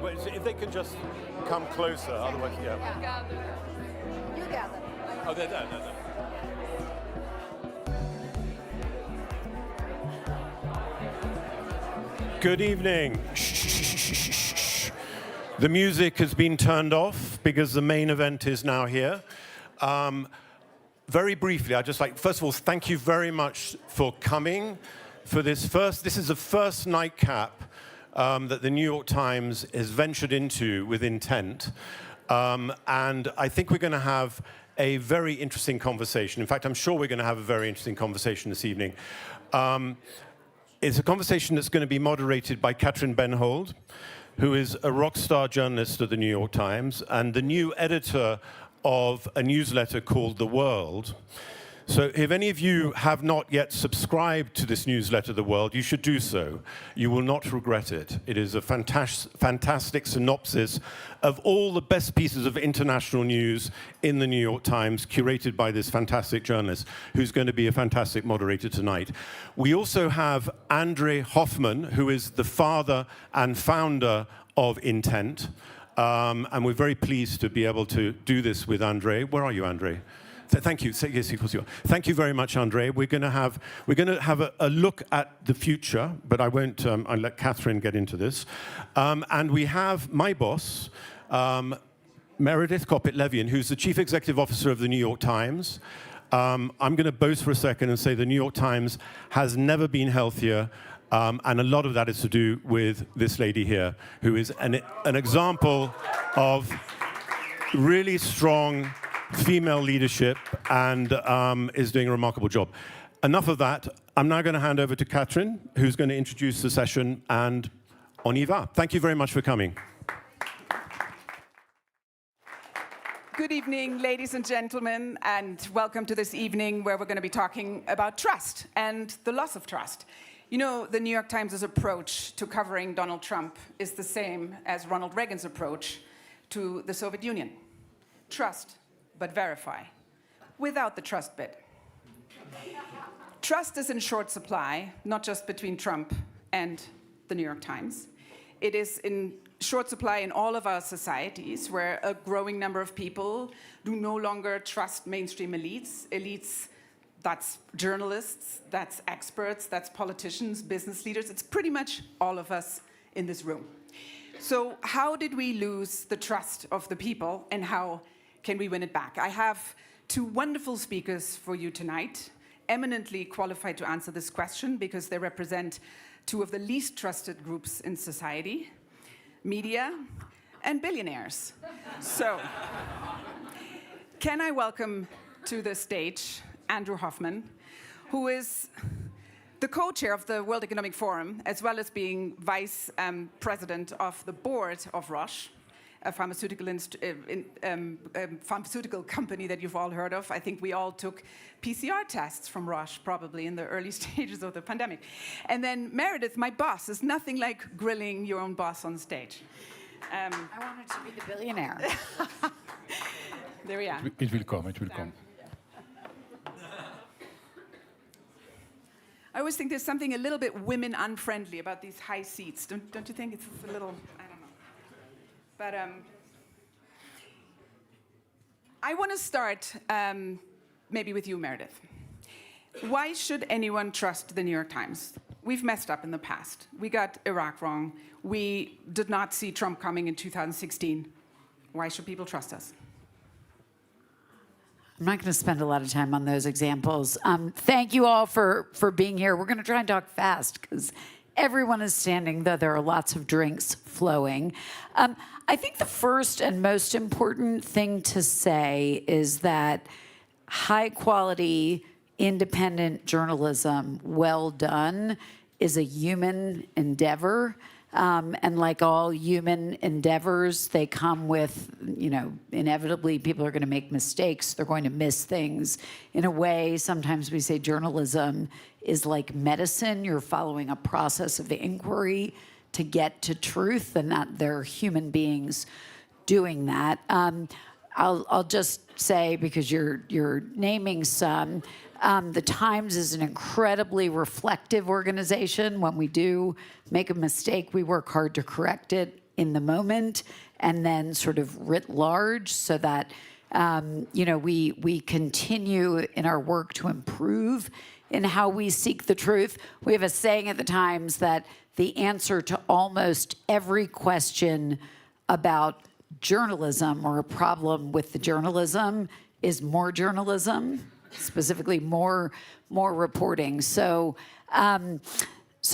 but if they can just come closer, otherwise, yeah. You gather. Oh, they're there, they're there. Good evening. Shh. The music has been turned off because the main event is now here. Very briefly, I'd just like, first of all, thank you very much for coming for this is the first nightcap that the New York Times has ventured into with intent. And I think we're going to have a very interesting conversation. In fact, I'm sure we're going to have a very interesting conversation this evening. It's a conversation that's going to be moderated by Katrin Bennhold, who is a rock star journalist at the New York Times and the new editor of a newsletter called The World. So if any of you have not yet subscribed to this newsletter, The World, you should do so. You will not regret it. It is a fantastic synopsis of all the best pieces of international news in the New York Times, curated by this fantastic journalist, who's going to be a fantastic moderator tonight. We also have André Hoffmann, who is the father and founder of Intent. And we're very pleased to be able to do this with André. Where are you, André? Thank you. Yes, of course you are. Thank you very much, André. We're going to have a look at the future, but I won't. I'll let Katrin get into this. And we have my boss, Meredith Kopit, who's the chief executive officer of the New York Times. I'm going to boast for a second and say the New York Times has never been healthier. And a lot of that is to do with this lady here, who is an example of really strong female leadership and is doing a remarkable job. Enough of that. I'm now going to hand over to Katrin, who's going to introduce the session, and on y va. Thank you very much for coming. Good evening, ladies and gentlemen, and welcome to this evening where we're going to be talking about trust and the loss of trust. You know, the New York Times' approach to covering Donald Trump is the same as Ronald Reagan's approach to the Soviet Union. Trust, but verify, without the trust bit. Trust is in short supply, not just between Trump and the New York Times. It is in short supply in all of our societies, where a growing number of people do no longer trust mainstream elites. Elites, that's journalists, that's experts, that's politicians, business leaders. It's pretty much all of us in this room. So how did we lose the trust of the people, and how can we win it back? I have two wonderful speakers for you tonight, eminently qualified to answer this question because they represent two of the least trusted groups in society: media and billionaires. So, can I welcome to the stage Andrew Hoffmann, who is the co-chair of the World Economic Forum, as well as being vice president of the board of Roche, a pharmaceutical company that you've all heard of. I think we all took PCR tests from Roche, probably in the early stages of the pandemic. And then Meredith, my boss, is nothing like grilling your own boss on stage. I wanted to be the billionaire. There we are. It will come, it will come. I always think there's something a little bit women unfriendly about these high seats. Don't you think? It's a little, I don't know. But I want to start maybe with you, Meredith. Why should anyone trust the New York Times? We've messed up in the past. We got Iraq wrong. We did not see Trump coming in 2016. Why should people trust us? I'm not going to spend a lot of time on those examples. Thank you all for being here. We're going to try and talk fast because everyone is standing, though there are lots of drinks flowing. I think the first and most important thing to say is that high-quality, independent journalism, well done, is a human endeavor. And like all human endeavors, they come with, inevitably people are going to make mistakes. They're going to miss things. In a way, sometimes we say journalism is like medicine. You're following a process of inquiry to get to truth, and that they're human beings doing that. I'll just say, because you're naming some, the Times is an incredibly reflective organization. When we do make a mistake, we work hard to correct it. in the moment and then sort of writ large, so that we continue in our work to improve in how we seek the truth. We have a saying at the Times that the answer to almost every question about journalism or a problem with the journalism is more journalism, specifically more reporting. So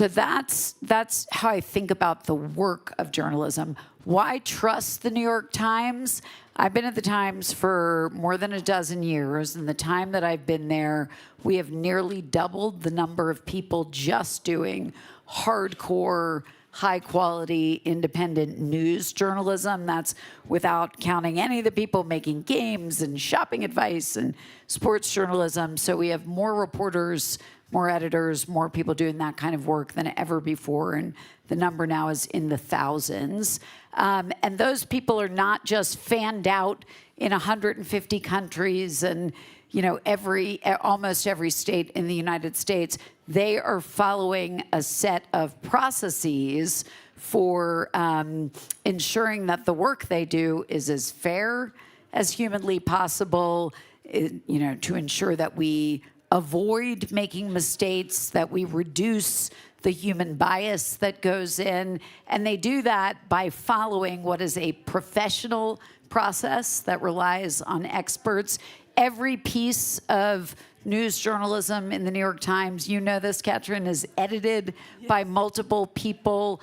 that's how I think about the work of journalism. Why trust the New York Times? I've been at the Times for more than a dozen years. In the time that I've been there, we have nearly doubled the number of people just doing hardcore, high-quality, independent news journalism. That's without counting any of the people making games and shopping advice and sports journalism. So we have more reporters, more editors, more people doing that kind of work than ever before, and the number now is in the thousands. And those people are not just fanned out in 150 countries and almost every state in the United States. They are following a set of processes for ensuring that the work they do is as fair as humanly possible, to ensure that we avoid making mistakes, that we reduce the human bias that goes in. And they do that by following what is a professional process that relies on experts. Every piece of news journalism in the New York Times, you know this, Katrin, is edited by multiple people.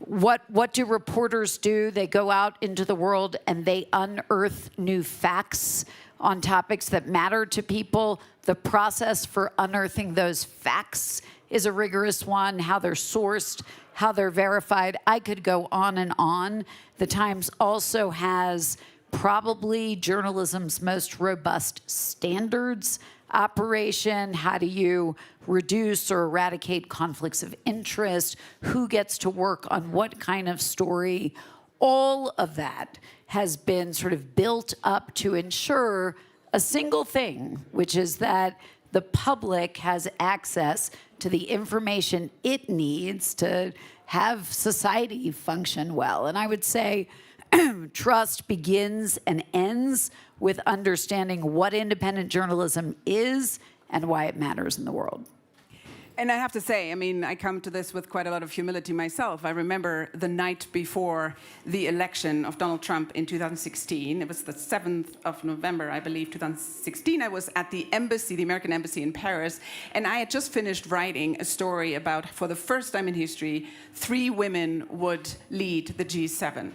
What do reporters do? They go out into the world and they unearth new facts on topics that matter to people. The process for unearthing those facts is a rigorous one, how they're sourced, how they're verified. I could go on and on. The Times also has probably journalism's most robust standards operation. How do you reduce or eradicate conflicts of interest? Who gets to work on what kind of story? All of that has been sort of built up to ensure a single thing, which is that the public has access to the information it needs to have society function well. And I would say trust begins and ends with understanding what independent journalism is and why it matters in the world. And I have to say, I come to this with quite a lot of humility myself. I remember the night before the election of Donald Trump in 2016. It was the 7th of November, I believe, 2016. I was at the embassy, the American embassy in Paris, and I had just finished writing a story about, for the first time in history, 3 women would lead the G7.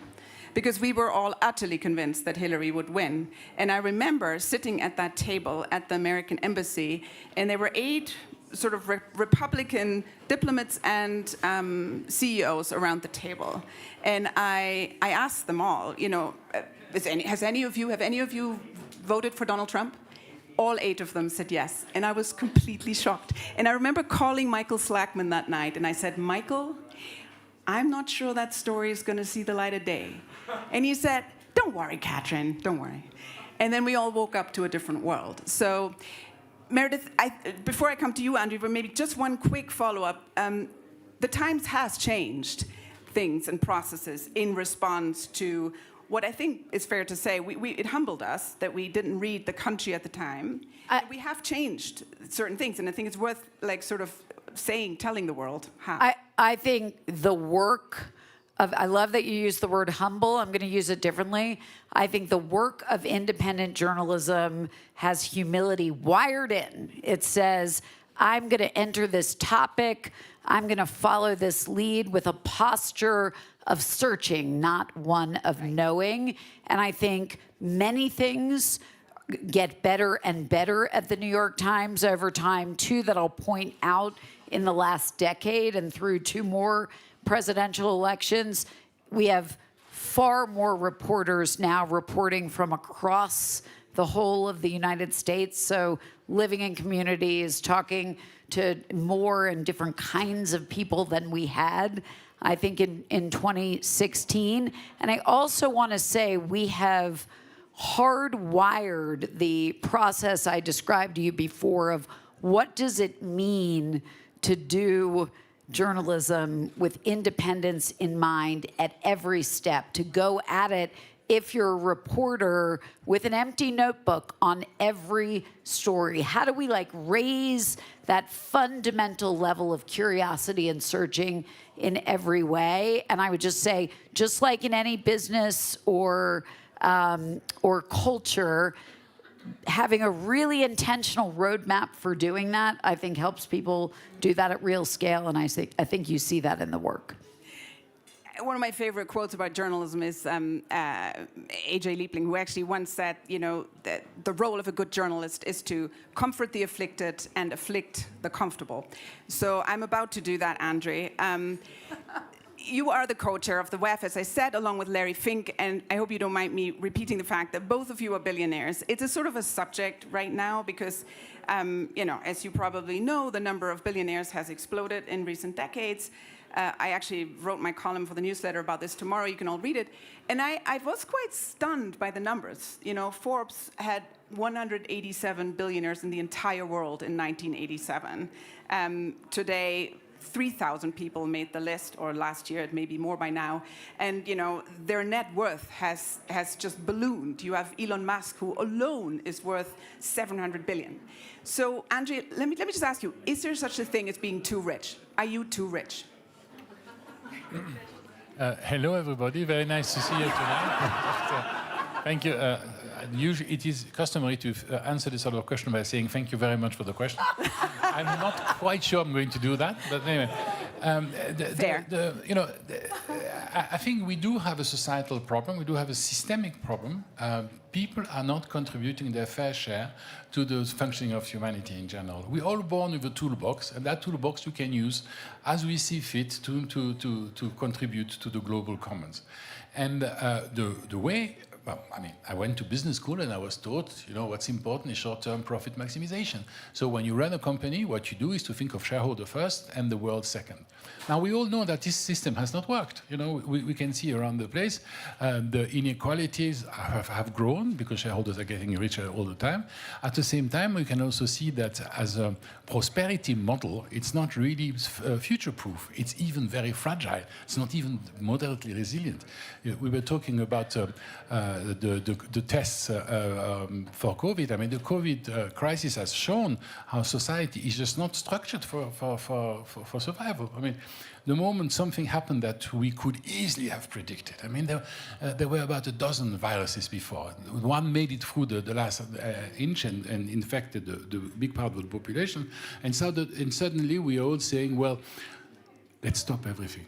Because we were all utterly convinced that Hillary would win. And I remember sitting at that table at the American embassy, and there were 8 sort of Republican diplomats and CEOs around the table. And I asked them all, have any of you voted for Donald Trump? All 8 of them said yes. And I was completely shocked. And I remember calling Michael Slackman that night, and I said, Michael, I'm not sure that story is going to see the light of day. And he said, don't worry, Katrin, don't worry. And then we all woke up to a different world. So, Meredith, before I come to you, André, but maybe just one quick follow-up. The Times has changed things and processes in response to what I think is fair to say. It humbled us that we didn't read The Country at the time. We have changed certain things, and I think it's worth telling the world how. I think the work of, I love that you use the word humble. I'm going to use it differently. I think the work of independent journalism has humility wired in. It says, I'm going to enter this topic. I'm going to follow this lead with a posture of searching, not one of knowing. And I think many things get better and better at the New York Times over time, too, that I'll point out in the last decade and through 2 more presidential elections. We have far more reporters now reporting from across the whole of the United States. So living in communities, talking to more and different kinds of people than we had, I think, in 2016. And I also want to say we have hardwired the process I described to you before of what does it mean to do journalism with independence in mind at every step, to go at it if you're a reporter with an empty notebook on every story? How do we raise that fundamental level of curiosity and searching in every way? And I would just say, just like in any business or culture, having a really intentional roadmap for doing that, I think, helps people do that at real scale. And I think you see that in the work. One of my favorite quotes about journalism is A.J. Liebling, who actually once said, that the role of a good journalist is to comfort the afflicted and afflict the comfortable. So I'm about to do that, André. You are the co-chair of the WEF, as I said, along with Larry Fink, and I hope you don't mind me repeating the fact that both of you are billionaires. It's a sort of a subject right now because, as you probably know, the number of billionaires has exploded in recent decades. I actually wrote my column for the newsletter about this tomorrow. You can all read it. And I was quite stunned by the numbers. Forbes had 187 billionaires in the entire world in 1987. Today, 3,000 people made the list, or last year, it may be more by now. And, their net worth has just ballooned. You have Elon Musk, who alone is worth 700 billion. So, André, let me just ask you, is there such a thing as being too rich? Are you too rich? Hello, everybody. Very nice to see you tonight. Thank you. Usually, it is customary to answer this sort of question by saying thank you very much for the question. I'm not quite sure I'm going to do that, but anyway. Fair. I think we do have a societal problem. We do have a systemic problem. People are not contributing their fair share to the functioning of humanity in general. We're all born with a toolbox, and that toolbox you can use as we see fit to contribute to the global commons. And the way, well, I went to business school and I was taught, what's important is short-term profit maximization. So when you run a company, what you do is to think of shareholder first and the world second. Now, we all know that this system has not worked. We can see around the place the inequalities have grown because shareholders are getting richer all the time. At the same time, we can also see that as a prosperity model, it's not really future-proof. It's even very fragile. It's not even moderately resilient. We were talking about the tests for COVID. The COVID crisis has shown how society is just not structured for survival. The moment something happened that we could easily have predicted. There were about a dozen viruses before. One made it through the last inch and infected the big part of the population. And suddenly we are all saying, well, let's stop everything.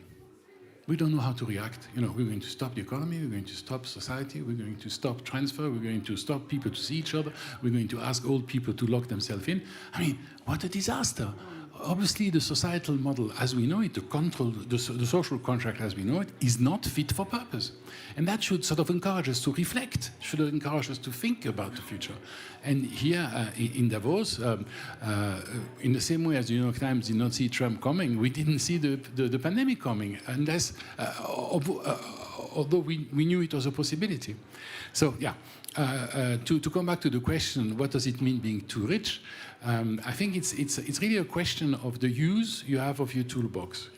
We don't know how to react. We're going to stop the economy, we're going to stop society, we're going to stop transfer, we're going to stop people to see each other, we're going to ask old people to lock themselves in. What a disaster. Obviously, the societal model as we know it, the social contract as we know it, is not fit for purpose. And that should sort of encourage us to reflect, should encourage us to think about the future. And here in Davos, in the same way as the New York Times did not see Trump coming, we didn't see the pandemic coming, unless, although we knew it was a possibility. So, yeah, to come back to the question, what does it mean being too rich? I think it's really a question of the use you have of your toolbox.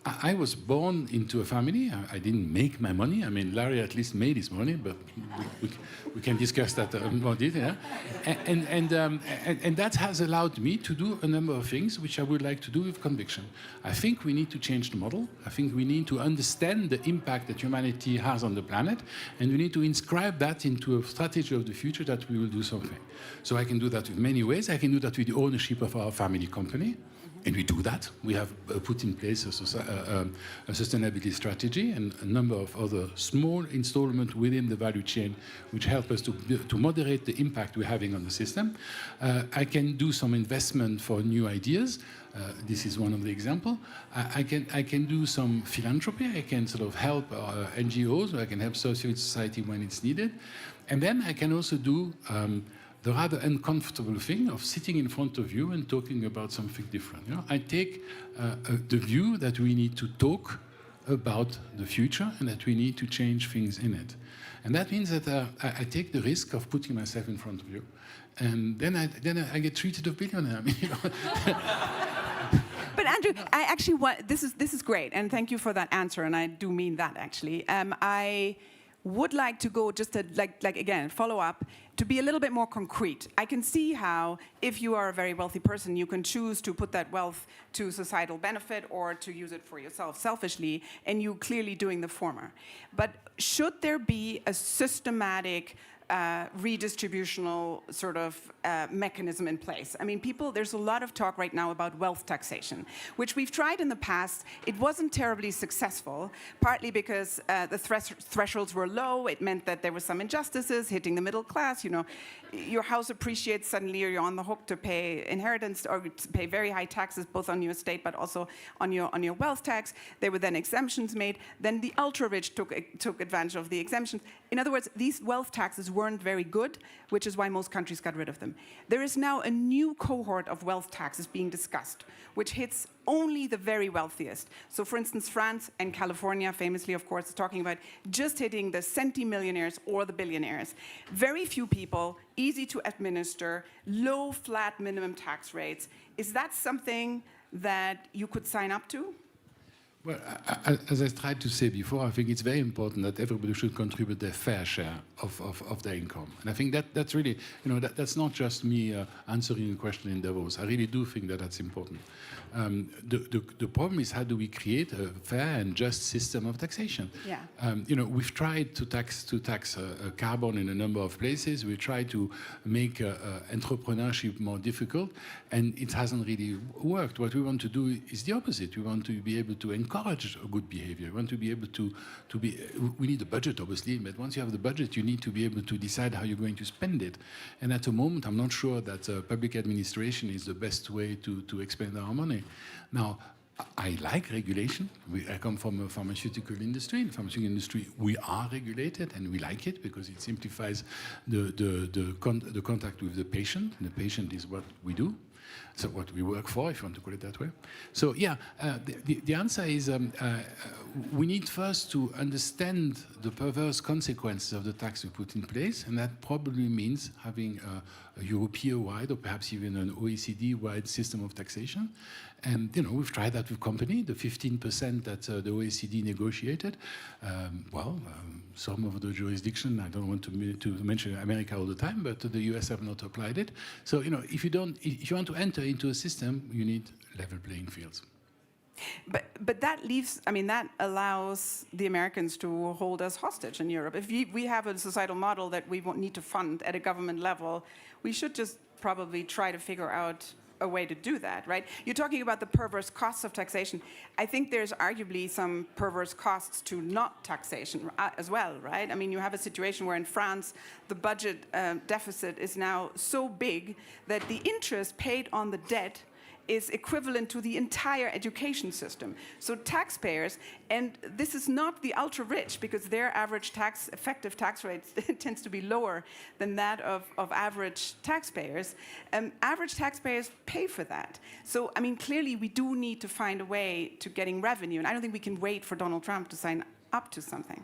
I was born into a family. I didn't make my money. Larry at least made his money, but we can discuss that more detail. And that has allowed me to do a number of things which I would like to do with conviction. I think we need to change the model. I think we need to understand the impact that humanity has on the planet, and we need to inscribe that into a strategy of the future that we will do something. So I can do that in many ways. I can do that with the ownership of our family company. And we do that. We have put in place a sustainability strategy and a number of other small installments within the value chain which help us to moderate the impact we're having on the system. I can do some investment for new ideas. This is one of the examples. I can do some philanthropy. I can sort of help NGOs, or I can help civil society when it's needed. And then I can also do the rather uncomfortable thing of sitting in front of you and talking about something different. I take the view that we need to talk about the future and that we need to change things in it. And that means that I take the risk of putting myself in front of you. And then I get treated as a billionaire. But Andrew, I actually want, this is great, and thank you for that answer, and I do mean that actually. I would like to go just to, again, follow up, to be a little bit more concrete. I can see how, if you are a very wealthy person, you can choose to put that wealth to societal benefit or to use it for yourself selfishly, and you clearly doing the former. But should there be a systematic redistributional sort of mechanism in place? I mean, there's a lot of talk right now about wealth taxation, which we've tried in the past. It wasn't terribly successful, partly because the thresholds were low. It meant that there were some injustices hitting the middle class. You know, your house appreciates, suddenly you're on the hook to pay inheritance or to pay very high taxes, both on your estate but also on your wealth tax. There were then exemptions made. Then the ultra-rich took advantage of the exemptions. In other words, these wealth taxes weren't very good, which is why most countries got rid of them. There is now a new cohort of wealth taxes being discussed, which hits only the very wealthiest. So for instance, France and California, famously, of course, is talking about just hitting the centimillionaires or the billionaires. Very few people, easy to administer, low flat minimum tax rates. Is that something that you could sign up to? Well, as I tried to say before, I think it's very important that everybody should contribute their fair share of their income. And I think that's really, you know, that's not just me answering a question in Davos. I really do think that that's important. The problem is, how do we create a fair and just system of taxation? Yeah. You know, we've tried to tax carbon in a number of places. We tried to make entrepreneurship more difficult, and it hasn't really worked. What we want to do is the opposite. We want to be able to encourage good behavior. We want to be able to be. We need a budget, obviously, but once you have the budget, you need to be able to decide how you're going to spend it. And at the moment, I'm not sure that public administration is the best way to expend our money. Now, I like regulation. I come from a pharmaceutical industry. In the pharmaceutical industry, we are regulated, and we like it because it simplifies the contact with the patient. And the patient is what we do. So what we work for, if you want to call it that way. So yeah, the answer is we need first to understand the perverse consequences of the tax we put in place, and that probably means having a European-wide or perhaps even an OECD-wide system of taxation. And you know, we've tried that with company, the 15% that the OECD negotiated. Some of the jurisdiction, I don't want to mention America all the time, but the US have not applied it. So you know, if you want to enter into a system, you need level playing fields. But that leaves, I mean, that allows the Americans to hold us hostage in Europe. If we have a societal model that we need to fund at a government level, we should just probably try to figure out a way to do that, right? You're talking about the perverse costs of taxation. I think there's arguably some perverse costs to not taxation as well, right? I mean, you have a situation where in France, the budget deficit is now so big that the interest paid on the debt is equivalent to the entire education system. So taxpayers, and this is not the ultra-rich, because their average effective tax rate tends to be lower than that of average taxpayers. Average taxpayers pay for that. So, I mean, clearly we do need to find a way to getting revenue, and I don't think we can wait for Donald Trump to sign up to something.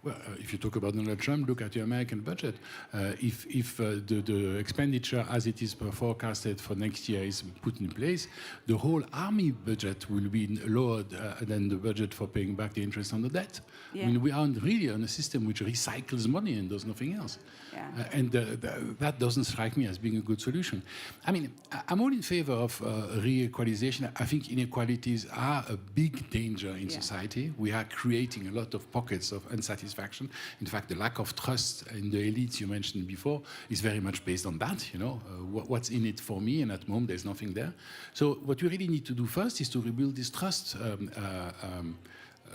Well, if you talk about Donald Trump, look at the American budget. If the expenditure as it is forecasted for next year is put in place, the whole army budget will be lower than the budget for paying back the interest on the debt. Yeah. I mean, we aren't really on a system which recycles money and does nothing else. Yeah. And that doesn't strike me as being a good solution. I mean, I'm all in favor of re-equalization. I think inequalities are a big danger in society. We are creating a lot of pockets of unsatisfaction. In fact, the lack of trust in the elites you mentioned before is very much based on that. You know, what's in it for me? And at the moment, there's nothing there. So what we really need to do first is to rebuild this trust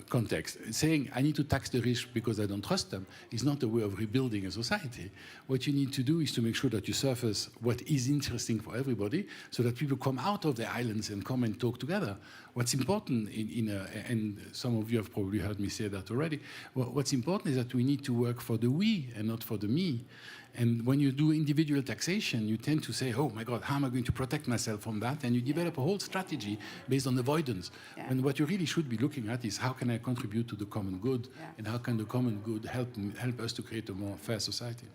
context. Saying I need to tax the rich because I don't trust them is not a way of rebuilding a society. What you need to do is to make sure that you surface what is interesting for everybody, so that people come out of their islands and come and talk together. What's important and some of you have probably heard me say that already, what's important is that we need to work for the we and not for the me. And when you do individual taxation, you tend to say, oh my God, how am I going to protect myself from that? And you develop a whole strategy based on avoidance. Yeah. And what you really should be looking at is how can I contribute to the common good? Yeah. And how can the common good help us to create a more fair society?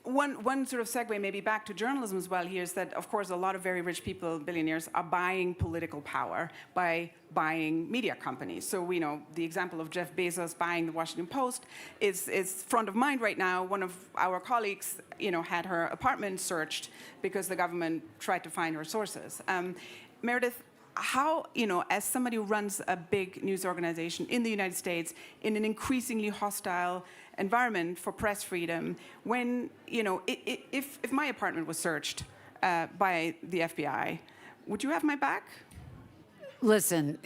one sort of segue maybe back to journalism as well here is that, of course, a lot of very rich people, billionaires, are buying political power by buying media companies. So we know the example of Jeff Bezos buying the Washington Post is front of mind right now. One of our colleagues, had her apartment searched because the government tried to find her sources. Meredith, how, as somebody who runs a big news organization in the United States in an increasingly hostile environment for press freedom, when, if my apartment was searched by the FBI, would you have my back? Listen,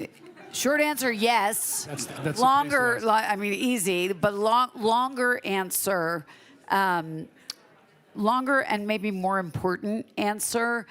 short answer, yes. That's longer, easy, but longer answer, longer and maybe more important answer,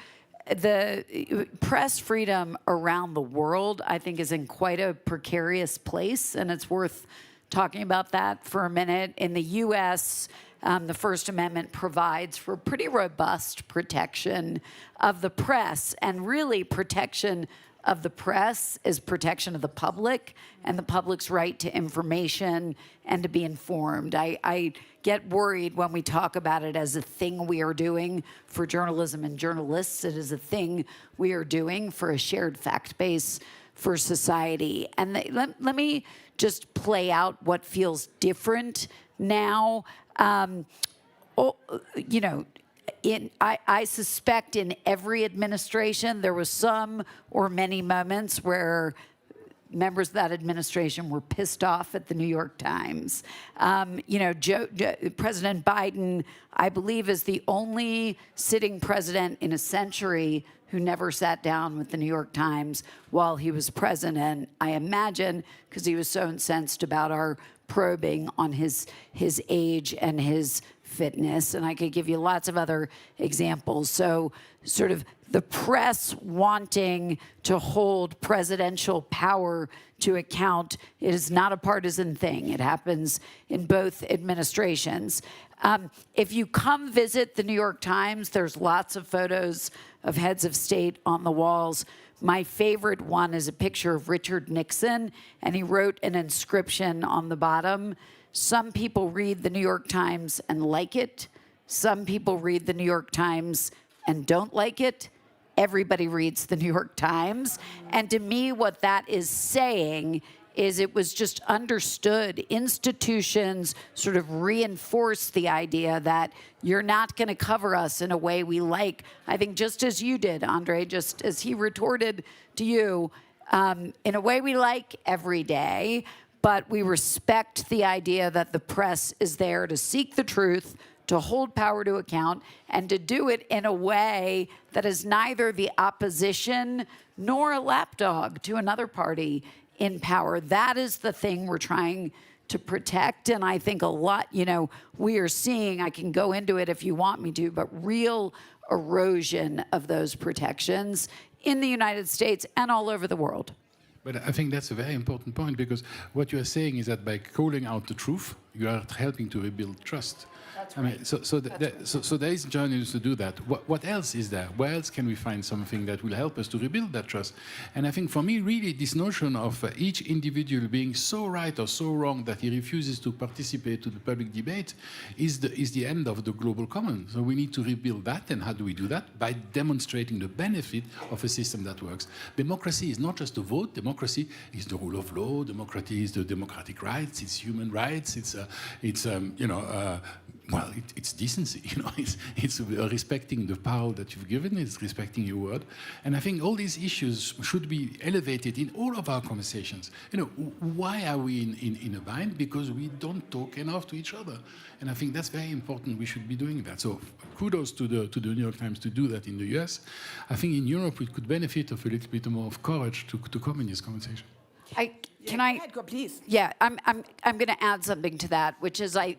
the press freedom around the world, I think, is in quite a precarious place, and it's worth talking about that for a minute. In the U.S., the First Amendment provides for pretty robust protection of the press, and really protection of the press is protection of the public and the public's right to information and to be informed. I get worried when we talk about it as a thing we are doing for journalism and journalists. It is a thing we are doing for a shared fact base for society. And let me just play out what feels different now. I suspect in every administration there was some or many moments where members of that administration were pissed off at the New York Times. President Biden, I believe, is the only sitting president in a century who never sat down with the New York Times while he was president. I imagine because he was so incensed about our probing on his age and his fitness, and I could give you lots of other examples. So sort of the press wanting to hold presidential power to account is not a partisan thing. It happens in both administrations. If you come visit the New York Times, there's lots of photos of heads of state on the walls. My favorite one is a picture of Richard Nixon, and he wrote an inscription on the bottom. Some people read the New York Times and like it. Some people read the New York Times and don't like it. Everybody reads the New York Times. And to me, what that is saying is it was just understood. Institutions sort of reinforce the idea that you're not going to cover us in a way we like. I think just as you did, André, just as he retorted to you, in a way we like every day, but we respect the idea that the press is there to seek the truth, to hold power to account, and to do it in a way that is neither the opposition nor a lapdog to another party in power. That is the thing we're trying to protect. And I think a lot, we are seeing, I can go into it if you want me to, but real erosion of those protections in the United States and all over the world. But I think that's a very important point, because what you are saying is that by calling out the truth, you are helping to rebuild trust. That's right. So there is journalism to do that. What else is there? Where else can we find something that will help us to rebuild that trust? And I think for me, really, this notion of each individual being so right or so wrong that he refuses to participate to the public debate is the end of the global common. So we need to rebuild that. And how do we do that? By demonstrating the benefit of a system that works. Democracy is not just a vote. Democracy is the rule of law. Democracy is the democratic rights. It's human rights. It's decency, It's respecting the power that you've given. It's respecting your word, and I think all these issues should be elevated in all of our conversations. Why are we in a bind? Because we don't talk enough to each other, and I think that's very important. We should be doing that. So, kudos to the New York Times to do that in the US. I think in Europe we could benefit of a little bit more of courage to come in this conversation. Go ahead, please. Yeah, I'm going to add something to that, which is I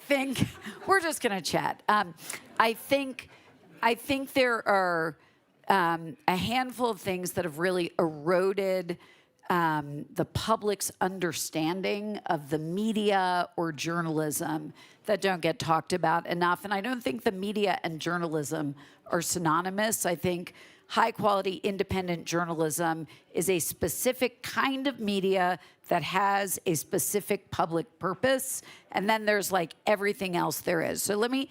think we're just going to chat. I think there are a handful of things that have really eroded the public's understanding of the media or journalism that don't get talked about enough. And I don't think the media and journalism are synonymous. I think high-quality independent journalism is a specific kind of media that has a specific public purpose, and then there's like everything else there is. So let me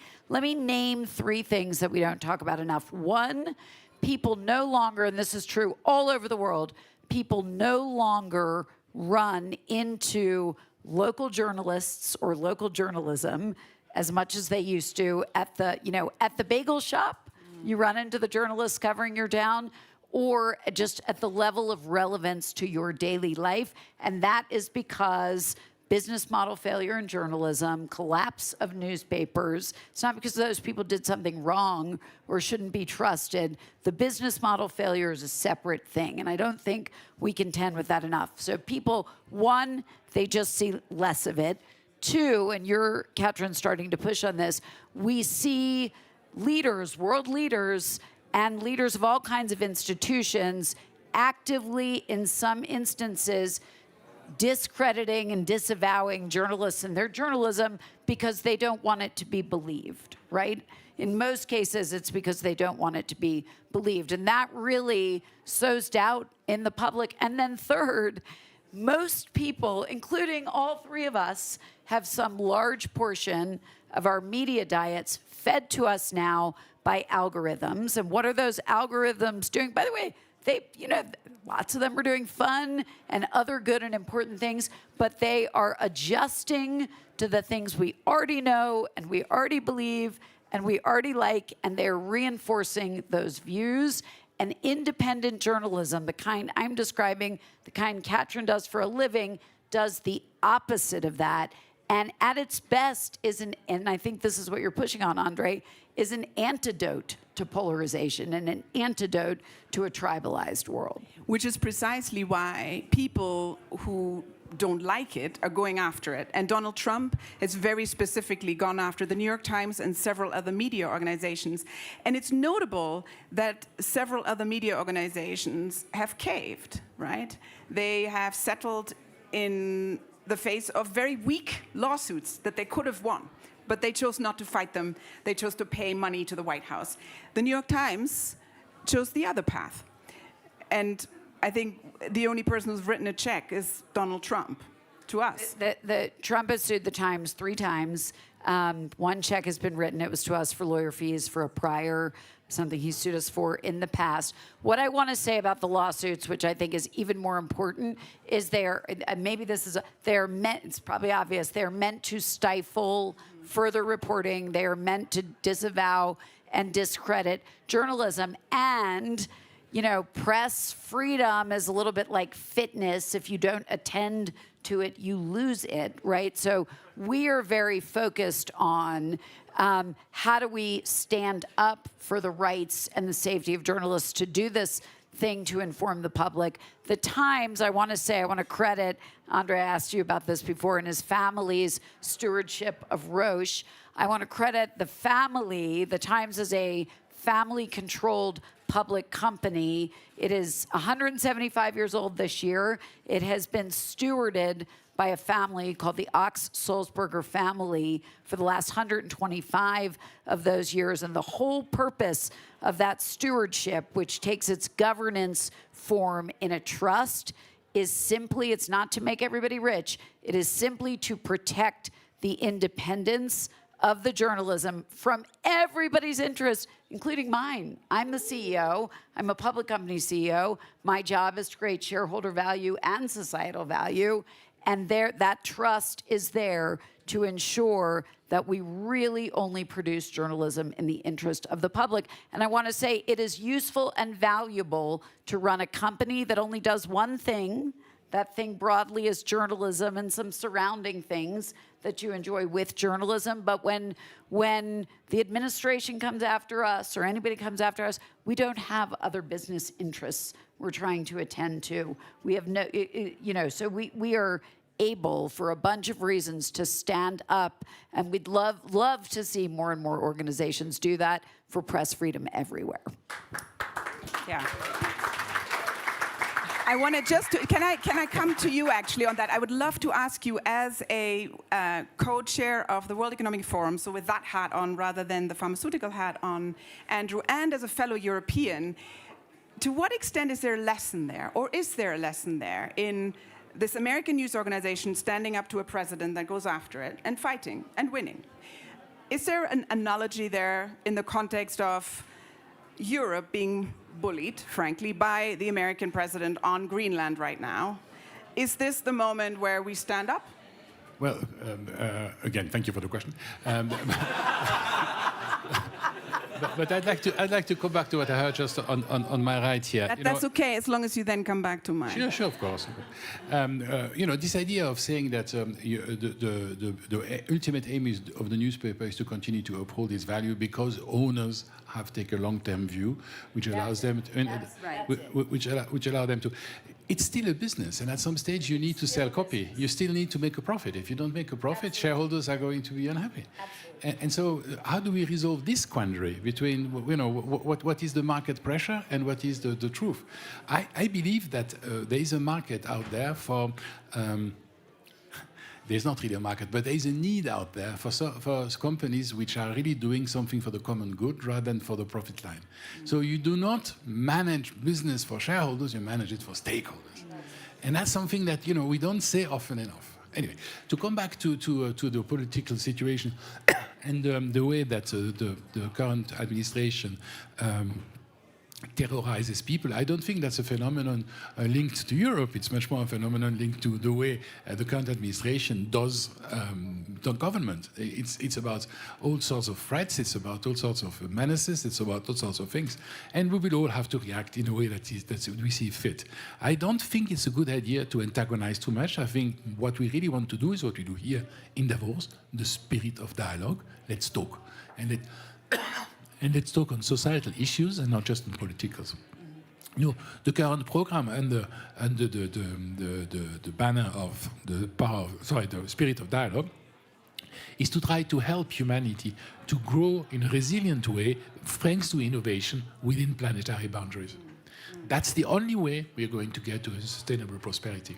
name 3 things that we don't talk about enough. One, people no longer, and this is true all over the world, people no longer run into local journalists or local journalism as much as they used to at the bagel shop. You run into the journalists covering your town, or just at the level of relevance to your daily life. And that is because business model failure in journalism, collapse of newspapers. It's not because those people did something wrong or shouldn't be trusted. The business model failure is a separate thing, and I don't think we contend with that enough. So people, one, they just see less of it. Two, and you're, Katrin, starting to push on this, we see leaders, world leaders, and leaders of all kinds of institutions actively, in some instances, discrediting and disavowing journalists and their journalism because they don't want it to be believed, right? In most cases, it's because they don't want it to be believed. And that really sows doubt in the public. And then third, most people, including all 3 of us, have some large portion of our media diets fed to us now by algorithms. And what are those algorithms doing? By the way, lots of them are doing fun and other good and important things, but they are adjusting to the things we already know and we already believe and we already like, and they're reinforcing those views. And independent journalism, the kind I'm describing, the kind Katrin does for a living, does the opposite of that. And at its best and I think this is what you're pushing on, André, is an antidote to polarization and an antidote to a tribalized world. Which is precisely why people who don't like it are going after it. And Donald Trump has very specifically gone after the New York Times and several other media organizations. And it's notable that several other media organizations have caved, right? They have settled in the face of very weak lawsuits that they could have won. But they chose not to fight them. They chose to pay money to the White House. The New York Times chose the other path. And I think the only person who's written a check is Donald Trump to us. Trump has sued the Times 3 times. One check has been written. It was to us for lawyer fees for a prior, something he sued us for in the past. What I want to say about the lawsuits, which I think is even more important, is it's probably obvious, they're meant to stifle further reporting. They are meant to disavow and discredit journalism. And press freedom is a little bit like fitness. If you don't attend to it, you lose it, right? So we are very focused on how do we stand up for the rights and the safety of journalists to do this thing to inform the public. The Times, I want to credit, André asked you about this before, and his family's stewardship of Roche. I want to credit the family. The Times is a family-controlled public company. It is 175 years old this year. It has been stewarded by a family called the Ox-Sulzberger family for the last 125 of those years. And the whole purpose of that stewardship, which takes its governance form in a trust, is simply, it's not to make everybody rich, it is simply to protect the independence of the journalism from everybody's interest, including mine. I'm the CEO. I'm a public company CEO. My job is to create shareholder value and societal value. And that trust is there to ensure that we really only produce journalism in the interest of the public. And I want to say it is useful and valuable to run a company that only does one thing. That thing broadly is journalism and some surrounding things that you enjoy with journalism. But when the administration comes after us or anybody comes after us, we don't have other business interests we're trying to attend to. We have no, so we are able, for a bunch of reasons, to stand up, and we'd love to see more and more organizations do that for press freedom everywhere. Yeah. I want to just, can I come to you actually on that? I would love to ask you as a co-chair of the World Economic Forum, so with that hat on rather than the pharmaceutical hat on, Andrew, and as a fellow European, to what extent is there a lesson there, or is there a lesson there in this American news organization standing up to a president that goes after it and fighting and winning? Is there an analogy there in the context of Europe being bullied, frankly, by the American president on Greenland right now? Is this the moment where we stand up? Well, again, thank you for the question. But I'd like to come back to what I heard just on my right here. That's okay, as long as you then come back to mine. Sure, of course. This idea of saying that the ultimate aim of the newspaper is to continue to uphold its value because owners have taken a long-term view, which allows them which allow them to. It's still a business, and at some stage you need to sell copy. You still need to make a profit. If you don't make a profit, shareholders are going to be unhappy. And so, how do we resolve this quandary between, what is the market pressure and what is the truth? I believe that there is a market out there for. There's not really a market, but there is a need out there for companies which are really doing something for the common good rather than for the profit line. So you do not manage business for shareholders, you manage it for stakeholders. And that's something that we don't say often enough. Anyway, to come back to the political situation and the way that the current administration terrorizes people, I don't think that's a phenomenon linked to Europe. It's much more a phenomenon linked to the way the current administration does government. It's about all sorts of threats, it's about all sorts of menaces, it's about all sorts of things. And we will all have to react in a way that we see fit. I don't think it's a good idea to antagonize too much. I think what we really want to do is what we do here in Davos, the spirit of dialogue. Let's talk. And let's talk on societal issues and not just on politicals. The current program under the banner of the spirit of dialogue is to try to help humanity to grow in a resilient way thanks to innovation within planetary boundaries. That's the only way we're going to get to a sustainable prosperity.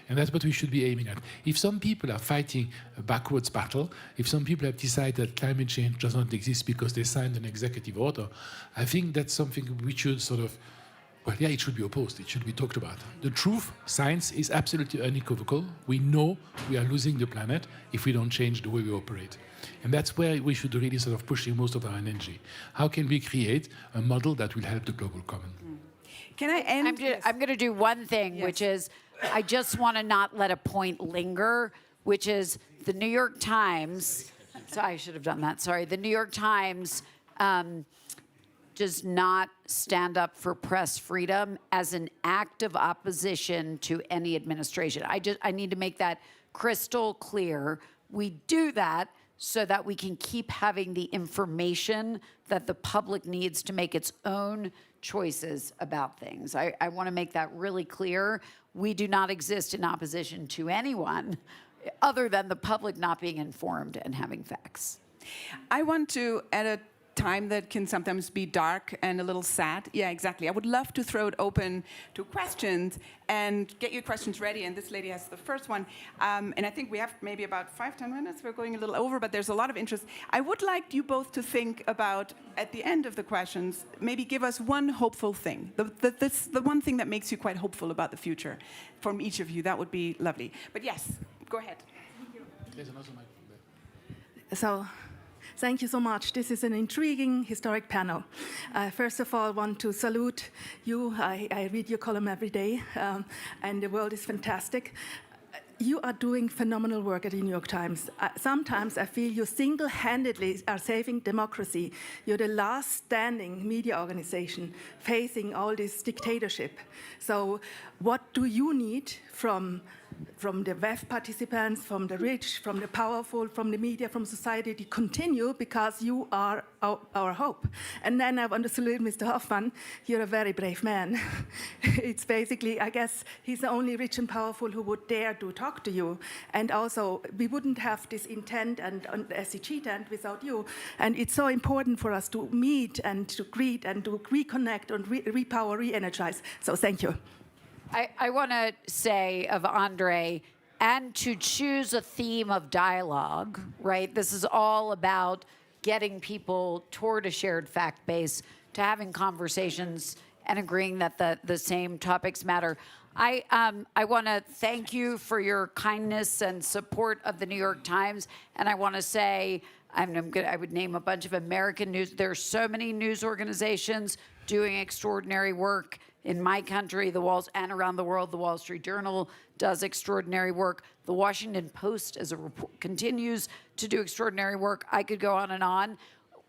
And that's what we should be aiming at. If some people are fighting a backwards battle, if some people have decided that climate change does not exist because they signed an executive order, I think that's something we should it should be opposed. It should be talked about. The truth, science, is absolutely unequivocal. We know we are losing the planet if we don't change the way we operate. And that's where we should really pushing most of our energy. How can we create a model that will help the global common? Can I end? I'm going to do one thing, which is I just want to not let a point linger, which is the New York Times. I should have done that. Sorry. The New York Times does not stand up for press freedom as an act of opposition to any administration. I need to make that crystal clear. We do that so that we can keep having the information that the public needs to make its own choices about things. I want to make that really clear. We do not exist in opposition to anyone other than the public not being informed and having facts. I want to, at a time that can sometimes be dark and a little sad. Yeah, exactly. I would love to throw it open to questions and get your questions ready. And this lady has the first one. And I think we have maybe about 5-10 minutes. We're going a little over, but there's a lot of interest. I would like you both to think about, at the end of the questions, maybe give us one hopeful thing. The one thing that makes you quite hopeful about the future from each of you. That would be lovely. But yes, go ahead. There's another microphone there. So, thank you so much. This is an intriguing, historic panel. First of all, I want to salute you. I read your column every day, and the world is fantastic. You are doing phenomenal work at the New York Times. Sometimes I feel you single-handedly are saving democracy. You're the last standing media organization facing all this dictatorship. So what do you need from the WEF participants, from the rich, from the powerful, from the media, from society to continue, because you are our hope. And then I want to salute Mr. Hoffmann. You're a very brave man. It's basically, I guess, he's the only rich and powerful who would dare to talk to you. And also, we wouldn't have this intent and SDG tent without you. And it's so important for us to meet and to greet and to reconnect and repower, re-energize. So thank you. I want to say of André, and to choose a theme of dialogue, right? This is all about getting people toward a shared fact base, to having conversations and agreeing that the same topics matter. I want to thank you for your kindness and support of the New York Times, and I want to say, I would name a bunch of American news. There are so many news organizations doing extraordinary work in my country, and around the world. The Wall Street Journal does extraordinary work. The Washington Post, as a report, continues to do extraordinary work. I could go on and on.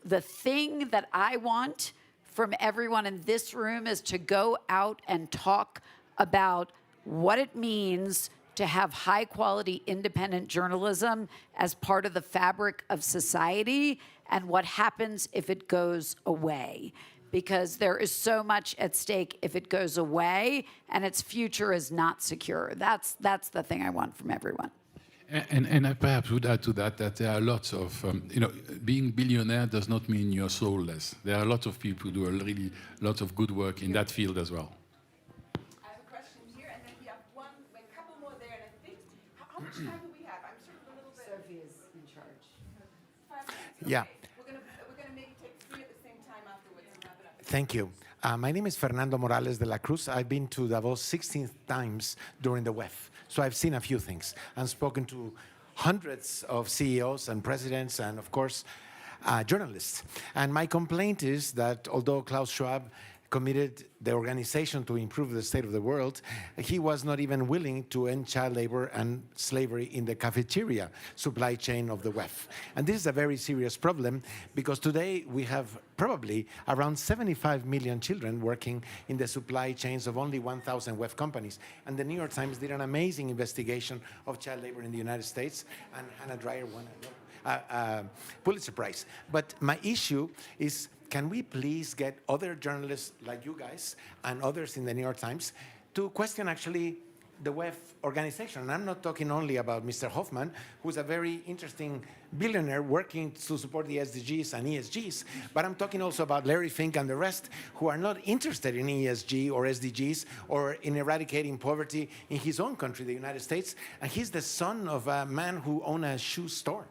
The thing that I want from everyone in this room is to go out and talk about what it means to have high-quality, independent journalism as part of the fabric of society, and what happens if it goes away. Because there is so much at stake if it goes away, and its future is not secure. That's the thing I want from everyone. And I perhaps would add to that there are lots of, being billionaire does not mean you're soulless. There are lots of people who do a really lot of good work in that field as well. I have a question here, and then we have a couple more there, and I think, how much time do we have? I'm sort of a little bit... Sophie is in charge. 5 minutes? Yeah. Okay. We're gonna maybe take 3 at the same time afterwards and wrap it up. Thank you. My name is Fernando Morales de la Cruz. I've been to Davos 16 times during the WEF, so I've seen a few things and spoken to hundreds of CEOs and presidents and, of course, journalists. And my complaint is that although Klaus Schwab committed the organization to improve the state of the world, he was not even willing to end child labor and slavery in the cafeteria supply chain of the WEF. And this is a very serious problem because today we have probably around 75 million children working in the supply chains of only 1,000 WEF companies. And the New York Times did an amazing investigation of child labor in the United States, and Hannah Dreier won a Pulitzer Prize. But my issue is, can we please get other journalists like you guys and others in the New York Times to question actually the WEF organization? And I'm not talking only about Mr. Hoffmann, who's a very interesting billionaire working to support the SDGs and ESGs, but I'm talking also about Larry Fink and the rest who are not interested in ESG or SDGs or in eradicating poverty in his own country, the United States. And he's the son of a man who owned a shoe store.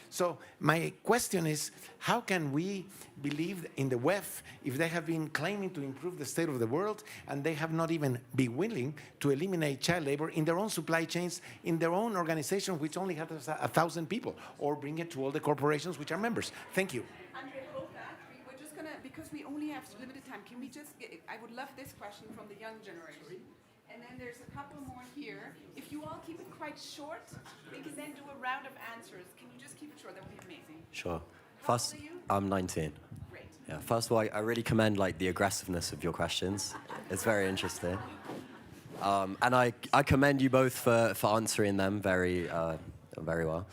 So my question is, how can we believe in the WEF if they have been claiming to improve the state of the world and they have not even been willing to eliminate child labor in their own supply chains, in their own organization, which only has 1,000 people, or bring it to all the corporations which are members? Thank you. André, hold that. We're just gonna, because we only have limited time, can we just get, I would love this question from the young generation. And then there's a couple more here. If you all keep it quite short, we can then do a round of answers. Can you just keep it short? That would be amazing. Sure. How old are you? I'm 19. Great. Yeah. First of all, I really commend the aggressiveness of your questions. It's very interesting. And I commend you both for answering them very well.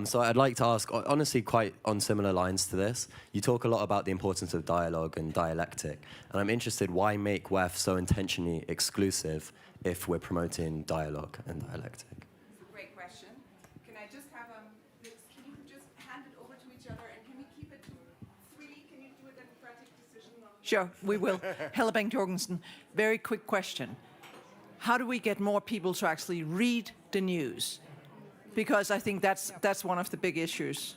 So I'd like to ask, honestly, quite on similar lines to this. You talk a lot about the importance of dialogue and dialectic, and I'm interested, why make WEF so intentionally exclusive if we're promoting dialogue and dialectic? It's a great question. Can I just have can you just hand it over to each other, and can we keep it to 3? Can you do a democratic decision? Sure, we will. Hellebank Jorgensen, very quick question. How do we get more people to actually read the news? Because I think that's one of the big issues.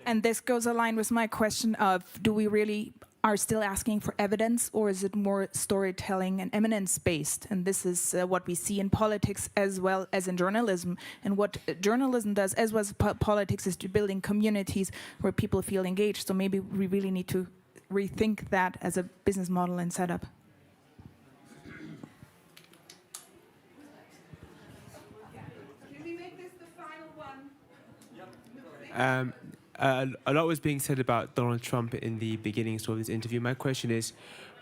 And this goes aligned with my question of, do we really are still asking for evidence, or is it more storytelling and eminence-based? And this is what we see in politics as well as in journalism. And what journalism does, as well as politics, is to building communities where people feel engaged. So maybe we really need to rethink that as a business model and setup. A lot was being said about Donald Trump in the beginning of this interview. My question is,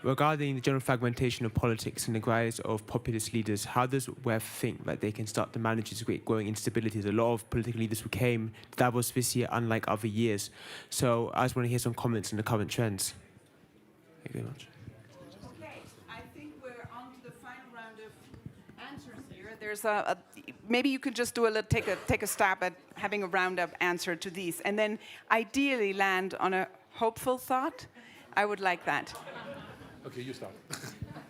regarding the general fragmentation of politics and the rise of populist leaders, how does WEF think that they can start to manage this great growing instabilities? A lot of political leaders who came to Davos this year, unlike other years. So I just want to hear some comments on the current trends. Thank you very much. Okay, I think we're on to the final round of answers here. There's maybe you could just do take a stab at having a roundup answer to these, and then ideally land on a hopeful thought. I would like that. Okay, you start.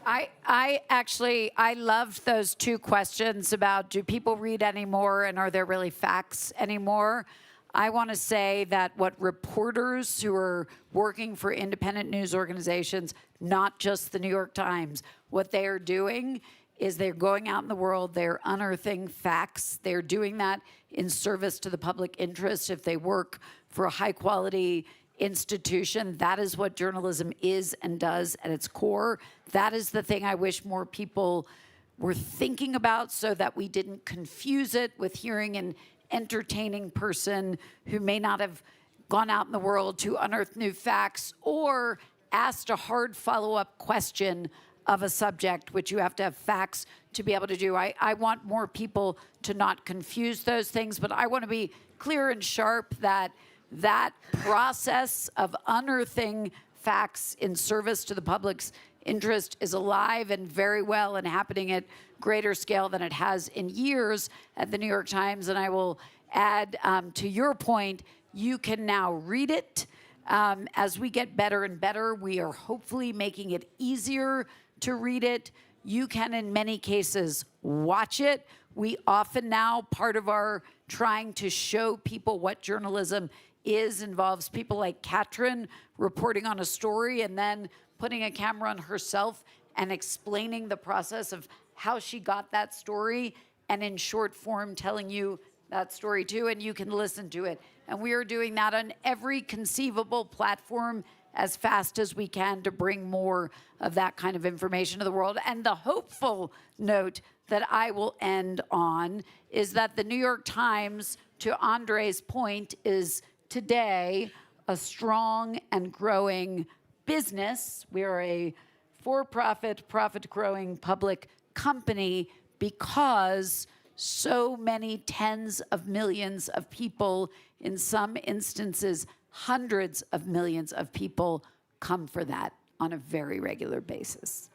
I loved those two questions about do people read anymore and are there really facts anymore? I want to say that what reporters who are working for independent news organizations, not just the New York Times, what they are doing is they're going out in the world, they're unearthing facts, they're doing that in service to the public interest. If they work for a high quality institution, that is what journalism is and does at its core. That is the thing I wish more people were thinking about so that we didn't confuse it with hearing an entertaining person who may not have gone out in the world to unearth new facts or asked a hard follow-up question of a subject, which you have to have facts to be able to do. I want more people to not confuse those things, but I want to be clear and sharp that that process of unearthing facts in service to the public's interest is alive and very well and happening at greater scale than it has in years at the New York Times. And I will add to your point, you can now read it. As we get better and better, we are hopefully making it easier to read it. You can, in many cases, watch it. We often now, part of our trying to show people what journalism is involves people like Katrin reporting on a story and then putting a camera on herself and explaining the process of how she got that story and in short form telling you that story too, and you can listen to it. And we are doing that on every conceivable platform as fast as we can to bring more of that kind of information to the world. And the hopeful note that I will end on is that the New York Times, to André's point, is today a strong and growing business. We are a for-profit, profit-growing public company because so many tens of millions of people, in some instances, hundreds of millions of people come for that on a very regular basis.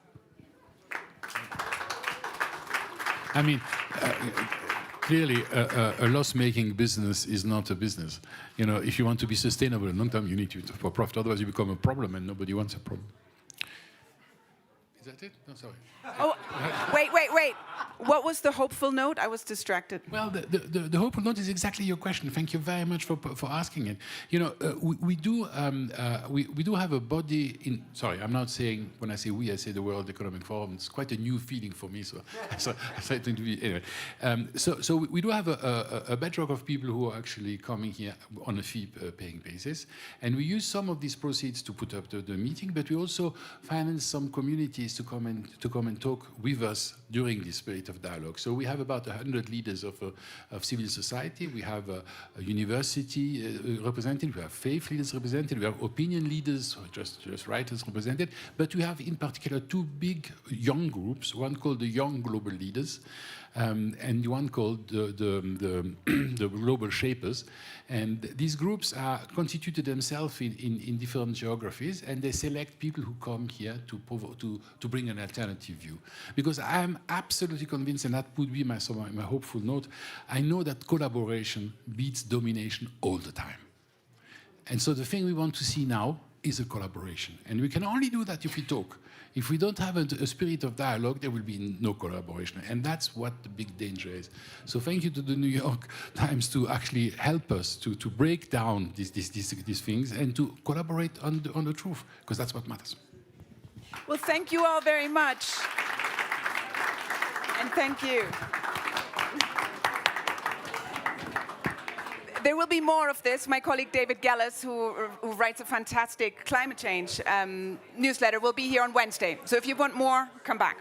I mean, clearly, a loss-making business is not a business. You know, if you want to be sustainable in long term, you need to for profit. Otherwise, you become a problem, and nobody wants a problem. Is that it? No, sorry. Oh, wait. What was the hopeful note? I was distracted. Well, the hopeful note is exactly your question. Thank you very much for asking it. You know, we do have a body in. Sorry, I'm not saying when I say we, I say the World Economic Forum. It's quite a new feeling for me. So I try to be anyway. So we do have a bedrock of people who are actually coming here on a fee-paying basis, and we use some of these proceeds to put up the meeting, but we also finance some communities to come and talk with us during this period of dialogue. So we have about 100 leaders of civil society. We have a university represented. We have faith leaders represented. We have opinion leaders, or just writers represented. But we have, in particular, two big young groups. One called the Young Global Leaders, and one called the Global Shapers. And these groups are constituted themselves in different geographies, and they select people who come here to bring an alternative view. Because I am absolutely convinced, and that would be my hopeful note, I know that collaboration beats domination all the time. And so the thing we want to see now is a collaboration. And we can only do that if we talk. If we don't have a spirit of dialogue, there will be no collaboration. And that's what the big danger is. So thank you to the New York Times to actually help us to break down these things and to collaborate on the truth, because that's what matters. Well, thank you all very much. And thank you. There will be more of this. My colleague David Gallis, who writes a fantastic climate change newsletter, will be here on Wednesday. So if you want more, come back.